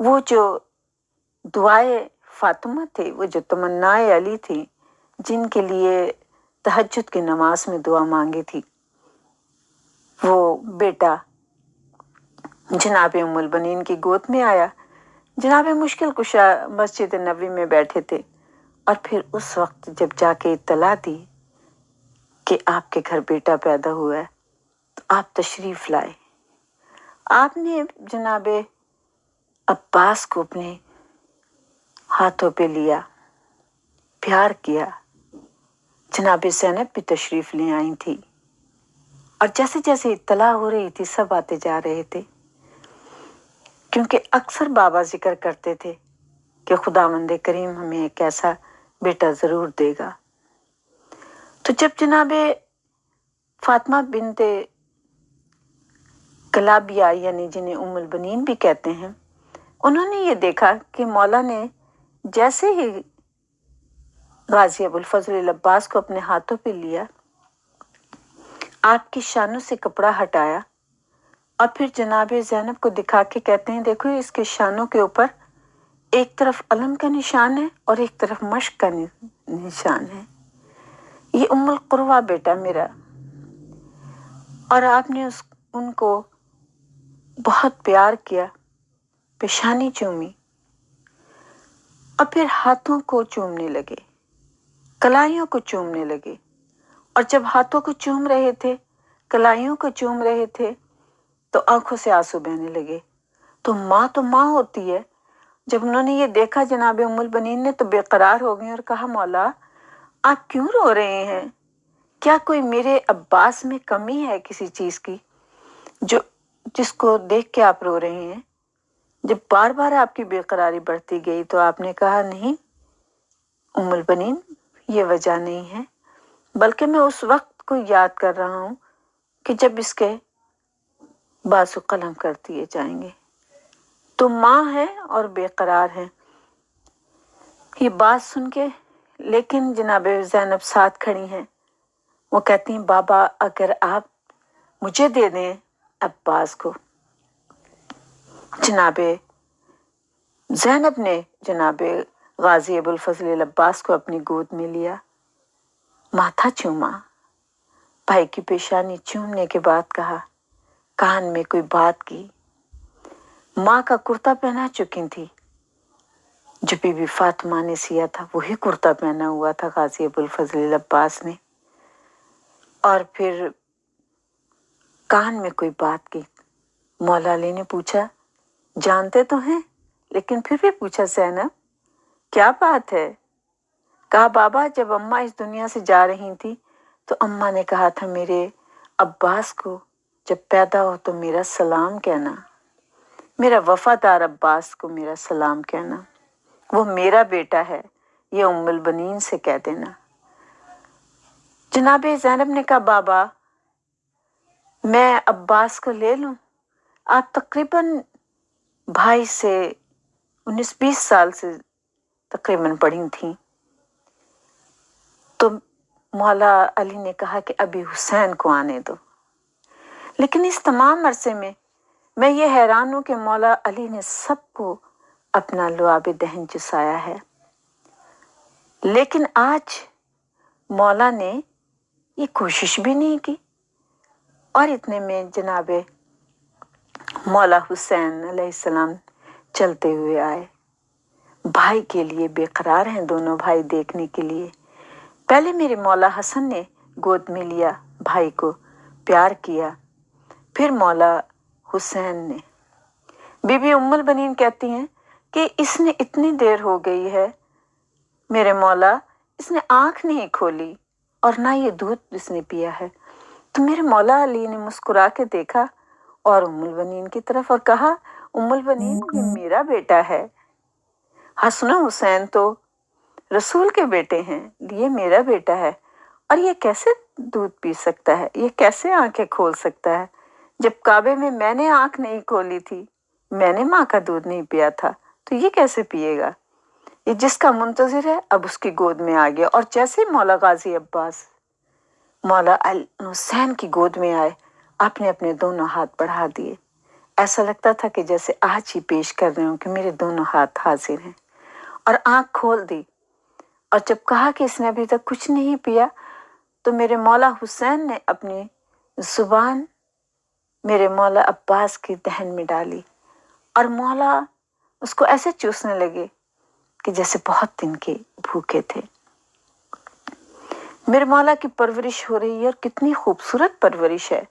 वो जो दुआए फातिमा थे, वो जो तमन्नाए अली थी, जिनके लिए तहज्जुद की नमाज में दुआ मांगी थी, वो बेटा जनाब उम्मुल बनीन की गोद में आया। जनाब मुश्किल कुशा मस्जिद नबी में बैठे थे और फिर उस वक्त जब जाके इत्तला दी कि आपके घर बेटा पैदा हुआ है, तो आप तशरीफ लाए। आपने जनाब अब्बास को अपने हाथों पे लिया, प्यार किया। जनाब ज़ैनब भी तशरीफ ले आई थी और जैसे जैसे इत्तला हो रही थी सब आते जा रहे थे, क्योंकि अक्सर बाबा जिक्र करते थे कि खुदावंद करीम हमें एक ऐसा बेटा ज़रूर देगा। तो जब जनाब फातिमा बिनते कलाबिया यानी जिन्हें उम्मुल बनीन भी कहते हैं, उन्होंने ये देखा कि मौला ने जैसे ही गाजी अबुल फजल अब्बास को अपने हाथों पे लिया, आपकी शानों से कपड़ा हटाया और फिर जनाब ज़ैनब को दिखा के कहते हैं, देखो इसके शानों के ऊपर एक तरफ अलम का निशान है और एक तरफ मश्क का निशान है। ये उम्मुल कुरवा बेटा मेरा। और आपने उनको बहुत प्यार किया, पेशानी चूमी और फिर हाथों को चूमने लगे, कलाइयों को चूमने लगे। और जब हाथों को चूम रहे थे, कलाइयों को चूम रहे थे, तो आंखों से आंसू बहने लगे। तो माँ होती है। जब उन्होंने ये देखा जनाब उम्मुल बनीन ने, तो बेकरार हो गई और कहा, मौला आप क्यों रो रहे हैं? क्या कोई मेरे अब्बास में कमी है किसी चीज़ की जो जिसको देख के आप रो रहे हैं? जब बार बार आपकी बेकरारी बढ़ती गई तो आपने कहा, नहीं उम्मुल बनीन, ये वजह नहीं है, बल्कि मैं उस वक्त को याद कर रहा हूँ कि जब इसके बासु कलम कर दिए जाएंगे। तो माँ है और बेकरार है। ये बात सुन के लेकिन जनाब ज़ैनब साथ खड़ी हैं। वो कहती हैं, बाबा अगर आप मुझे दे दें अब्बास को। जनाब ज़ैनब ने जनाब गाजी अबुल फजल अब्बास को अपनी गोद में लिया, माथा चूमा, भाई की पेशानी चूमने के बाद कहा, कान में कोई बात की। माँ का कुर्ता पहना चुकी थी, जो बीबी फातिमा ने सिया था वही कुर्ता पहना हुआ था गाजी अबुल फजल अब्बास ने। और फिर कान में कोई बात की। मौला अली ने पूछा, जानते तो हैं, लेकिन फिर भी पूछा, ज़ैनब क्या बात है? कहा, बाबा जब अम्मा इस दुनिया से जा रही थी तो अम्मा ने कहा था, मेरे अब्बास को जब पैदा हो तो मेरा सलाम कहना, मेरा वफादार अब्बास को मेरा सलाम कहना, वो मेरा बेटा है, ये उम्मुल बनीन से कह देना। जनाब ज़ैनब ने कहा, बाबा मैं अब्बास को ले लूं? आप तकरीबन भाई से 19-20 साल से तकरीबन बड़ी थी। तो मौला अली ने कहा कि अभी हुसैन को आने दो। लेकिन इस तमाम अरसे में मैं ये हैरान हूं कि मौला अली ने सबको अपना लुआब दहन चुसाया है, लेकिन आज मौला ने ये कोशिश भी नहीं की। और इतने में जनाब मौला हुसैन अलैहिस्सलाम चलते हुए आए। भाई के लिए बेकरार हैं दोनों भाई देखने के लिए। पहले मेरे मौला हसन ने गोद में लिया, भाई को प्यार किया, फिर मौला हुसैन ने। बीबी उम्मुल बनीन कहती हैं कि इसने इतनी देर हो गई है मेरे मौला, इसने आंख नहीं खोली और ना ये दूध इसने पिया है। तो मेरे मौला अली ने मुस्कुरा के देखा और उम्मुल बनीन की तरफ और कहा, उम्मुल बनीन ये मेरा बेटा है, हसन हुसैन तो रसूल के बेटे हैं, ये मेरा बेटा है। और ये कैसे दूध पी सकता है, ये कैसे आंखें खोल सकता है? जब काबे में मैंने आंख नहीं खोली थी, मैंने माँ का दूध नहीं पिया था, तो ये कैसे पिएगा? ये जिसका मुंतजिर है अब उसकी गोद में आ गया। और जैसे मौला गाजी अब्बास मौला हुसैन की गोद में आए, आपने अपने दोनों हाथ बढ़ा दिए, ऐसा लगता था कि जैसे आज ही पेश कर रहे हूं कि मेरे दोनों हाथ हाजिर हैं। और आंख खोल दी और जब कहा कि इसने अभी तक कुछ नहीं पिया, तो मेरे मौला हुसैन ने अपनी जुबान मेरे मौला अब्बास की दहन में डाली और मौला उसको ऐसे चूसने लगे कि जैसे बहुत दिन के भूखे थे। मेरे मौला की परवरिश हो रही है और कितनी खूबसूरत परवरिश है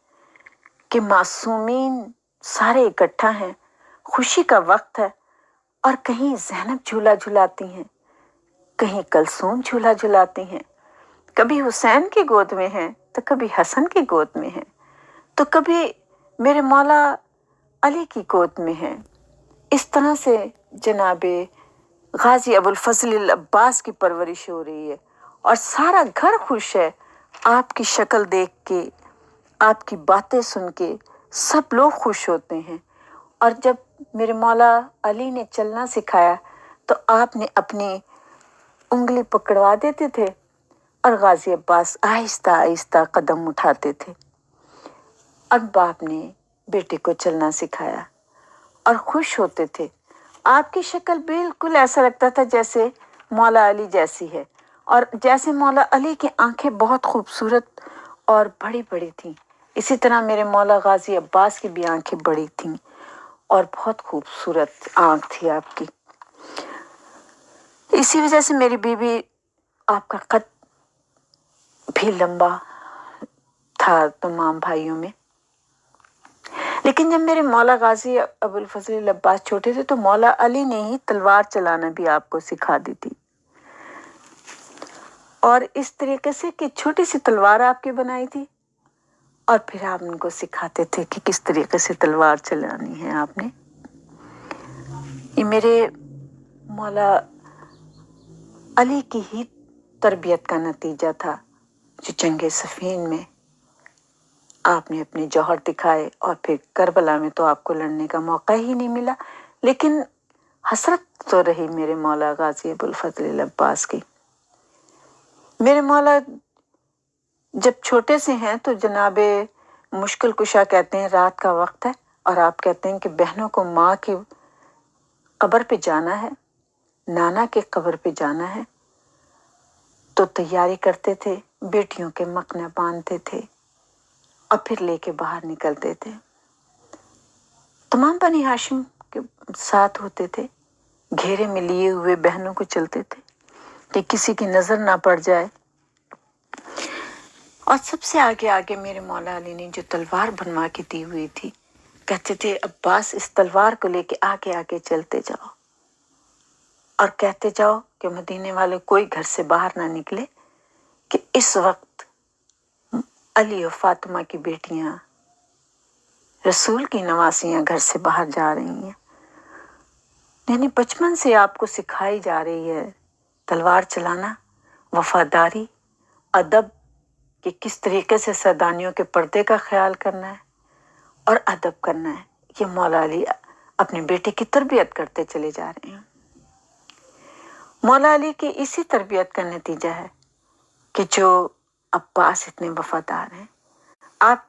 कि मासूमीन सारे इकट्ठा हैं, खुशी का वक्त है और कहीं ज़ैनब झूला झुलाती हैं, कहीं कलसूम झूला झुलाती हैं, कभी हुसैन की गोद में हैं तो कभी हसन की गोद में हैं, तो कभी मेरे मौला अली की गोद में हैं। इस तरह से जनाबे गाजी अबुल फजल अब्बास की परवरिश हो रही है और सारा घर खुश है। आपकी शक्ल देख के, आपकी बातें सुन के सब लोग खुश होते हैं। और जब मेरे मौला अली ने चलना सिखाया तो आपने अपनी उंगली पकड़वा देते थे और गाजी अब्बास आहिस्ता आहिस्ता कदम उठाते थे। अब बाप ने बेटे को चलना सिखाया और खुश होते थे। आपकी शक्ल बिल्कुल ऐसा लगता था जैसे मौला अली जैसी है और जैसे मौला अली की आंखें बहुत खूबसूरत और बड़ी बड़ी थीं, इसी तरह मेरे मौला गाजी अब्बास की भी आंखें बड़ी थीं और बहुत खूबसूरत आंख थी आपकी। इसी वजह से मेरी बीवी, आपका कद भी लंबा था तमाम भाइयों में। लेकिन जब मेरे मौला गाजी अबुल फजल अब्बास छोटे थे तो मौला अली ने ही तलवार चलाना भी आपको सिखा दी थी और इस तरीके से कि छोटी सी तलवार आपकी बनाई थी और फिर आप उनको सिखाते थे कि किस तरीके से तलवार चलानी है आपने। ये मेरे मौला अली की ही तरबियत का नतीजा था जो जंगे सफीन में आपने अपने जौहर दिखाए और फिर करबला में तो आपको लड़ने का मौका ही नहीं मिला। लेकिन हसरत तो रही मेरे मौला गाजी अबुल फजल अब्बास की। मेरे मौला जब छोटे से हैं तो जनाबे मुश्किल कुशा कहते हैं रात का वक्त है और आप कहते हैं कि बहनों को माँ की कब्र पे जाना है, नाना के कब्र पे जाना है, तो तैयारी करते थे, बेटियों के मकने बांधते थे और फिर लेके बाहर निकलते थे। तमाम बनी हाशिम के साथ होते थे, घेरे में लिए हुए बहनों को चलते थे कि किसी की नजर ना पड़ जाए। और सबसे आगे आगे मेरे मौला अली ने जो तलवार बनवा के दी हुई थी, कहते थे अब्बास इस तलवार को लेके आगे आगे चलते जाओ और कहते जाओ कि मदीने वाले कोई घर से बाहर ना निकले कि इस वक्त अली और फातिमा की बेटियां, रसूल की नवासियां घर से बाहर जा रही हैं। यानी बचपन से आपको सिखाई जा रही है तलवार चलाना, वफादारी, अदब, कि किस तरीके से सरदानियों के पर्दे का ख्याल करना है और अदब करना है। ये मौला अली अपने बेटे की तरबियत करते चले जा रहे हैं। मौला अली की इसी तरबियत का नतीजा है कि जो अब्बास इतने वफादार हैं। आप